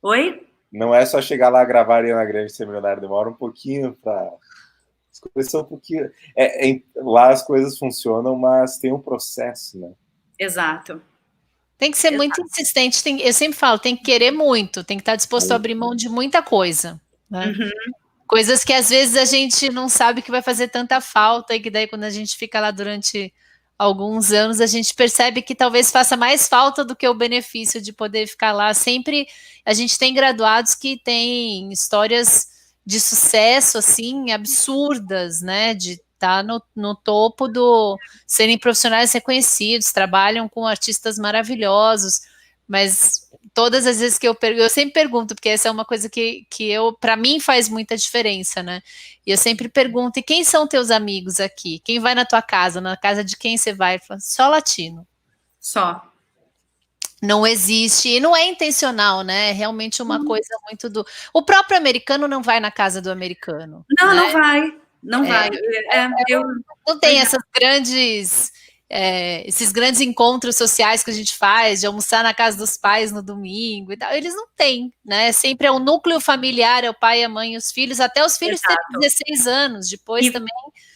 Oi? Não é só chegar lá, gravar Ariana Grande ser milionário, demora um pouquinho para... As coisas são um pouquinho... Lá as coisas funcionam, mas tem um processo, né? Exato. Tem que ser muito insistente, eu sempre falo, tem que querer muito, tem que estar disposto a abrir mão de muita coisa, né? Uhum. Coisas que às vezes a gente não sabe que vai fazer tanta falta e que daí quando a gente fica lá durante alguns anos, a gente percebe que talvez faça mais falta do que o benefício de poder ficar lá. Sempre a gente tem graduados que têm histórias de sucesso, assim, absurdas, né, de estar no topo serem profissionais reconhecidos, trabalham com artistas maravilhosos, mas todas as vezes que eu sempre pergunto, porque essa é uma coisa que para mim faz muita diferença, né? E eu sempre pergunto, e quem são teus amigos aqui? Quem vai na tua casa? Na casa de quem você vai? Falo, só latino. Só. Não existe, e não é intencional, né? É realmente uma coisa muito do... O próprio americano não vai na casa do americano. Não, né? não vai. Não vai. Não tem essas esses grandes encontros sociais que a gente faz, de almoçar na casa dos pais no domingo e tal. Eles não têm, né? Sempre é um núcleo familiar, é o pai, a mãe e os filhos, até os filhos terem 16 anos, depois também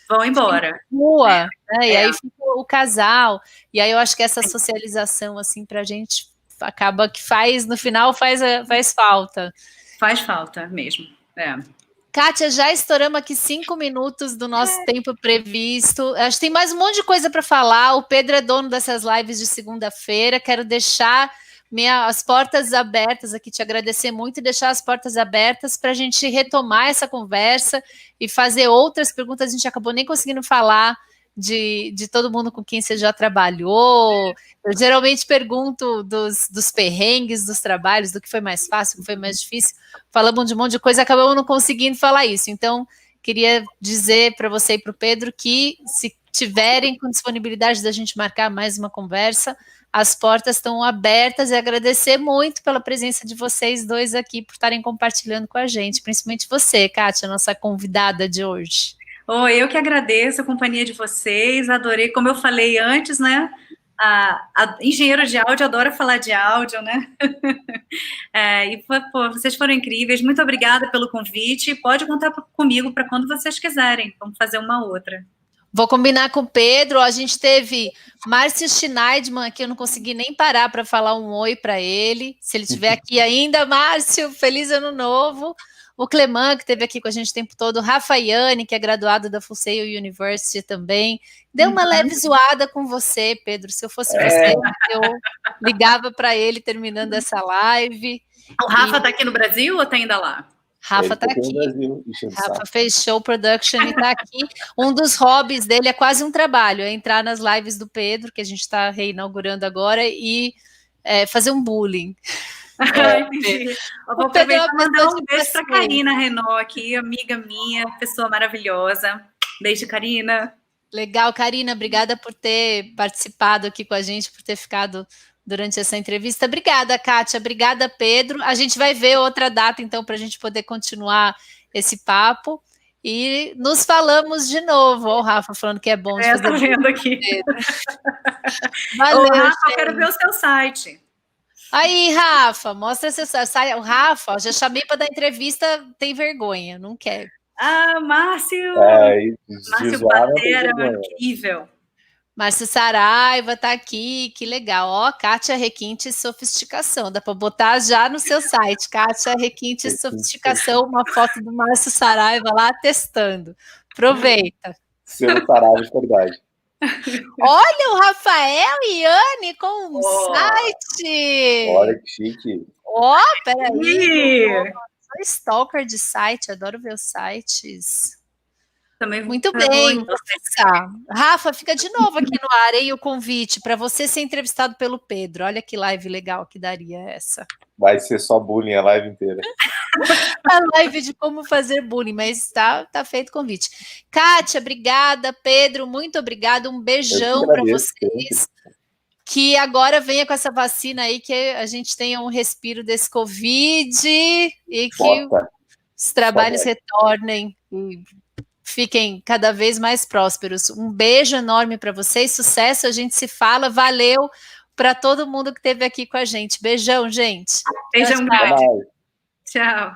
vão embora. Rua, né? E aí fica o casal. E aí eu acho que essa socialização, assim, pra gente acaba que no final faz falta. Faz falta mesmo. Kátia, já estouramos aqui 5 minutos do nosso tempo previsto. Acho que tem mais um monte de coisa para falar. O Pedro é dono dessas lives de segunda-feira. Quero deixar as portas abertas aqui, te agradecer muito e deixar as portas abertas para a gente retomar essa conversa e fazer outras perguntas. A gente acabou nem conseguindo falar de todo mundo com quem você já trabalhou. Eu geralmente pergunto dos perrengues, dos trabalhos, do que foi mais fácil, do que foi mais difícil. Falamos de um monte de coisa, acabamos não conseguindo falar isso. Então, queria dizer para você e para o Pedro que, se tiverem com disponibilidade da gente marcar mais uma conversa, as portas estão abertas, e agradecer muito pela presença de vocês dois aqui, por estarem compartilhando com a gente, principalmente você, Kátia, nossa convidada de hoje. Eu que agradeço a companhia de vocês, adorei, como eu falei antes, né? A engenheiro de áudio adora falar de áudio, né? Vocês foram incríveis, muito obrigada pelo convite. Pode contar comigo para quando vocês quiserem. Vamos fazer uma outra. Vou combinar com o Pedro. A gente teve Márcio Schneidman aqui, eu não consegui nem parar para falar um oi para ele. Se ele estiver aqui ainda, Márcio, feliz ano novo. O Cleman, que esteve aqui com a gente o tempo todo, o Rafaiane, que é graduado da Full Sail University também. Deu uma leve zoada com você, Pedro. Se eu fosse você, eu ligava para ele terminando essa live. O Rafa está aqui no Brasil ou está ainda lá? Rafa está aqui. Rafa fez show production e está aqui. Um dos hobbies dele é quase um trabalho, é entrar nas lives do Pedro, que a gente está reinaugurando agora, e fazer um bullying. Entendi. Eu vou aproveitar e mandar um beijo para Karina Renault aqui, amiga minha, pessoa maravilhosa. Beijo, Karina. Legal, Karina, obrigada por ter participado aqui com a gente, por ter ficado durante essa entrevista. Obrigada, Kátia, obrigada, Pedro. A gente vai ver outra data, então, para a gente poder continuar esse papo. E nos falamos de novo. Olha o Rafa falando que é bom de fazer. Tô vendo aqui. Valeu, Rafa, eu quero ver o seu site. Aí, Rafa, mostra seu site. O Rafa, já chamei para dar entrevista, tem vergonha, não quer. Márcio! Márcio Batera, incrível. Márcio Saraiva tá aqui, que legal. Ó, Kátia Requinte e Sofisticação. Dá para botar já no seu site, Kátia Requinte e Sofisticação, uma foto do Márcio Saraiva lá testando. Aproveita. Seu Saraiva de verdade. Olha o Rafael Iane com um site. Olha que chique. Peraí. Sou stalker de site, adoro ver os sites. Também muito bem, vou pensar. Rafa, fica de novo aqui no ar, hein, o convite para você ser entrevistado pelo Pedro. Olha que live legal que daria essa. Vai ser só bullying a live inteira. A live de como fazer bullying, mas tá feito o convite. Kátia, obrigada. Pedro, muito obrigada. Um beijão para vocês. Que agora venha com essa vacina aí, que a gente tenha um respiro desse Covid e que os trabalhos retornem e fiquem cada vez mais prósperos. Um beijo enorme para vocês, sucesso, a gente se fala, valeu para todo mundo que esteve aqui com a gente. Beijão, gente. Beijão grande. Tchau.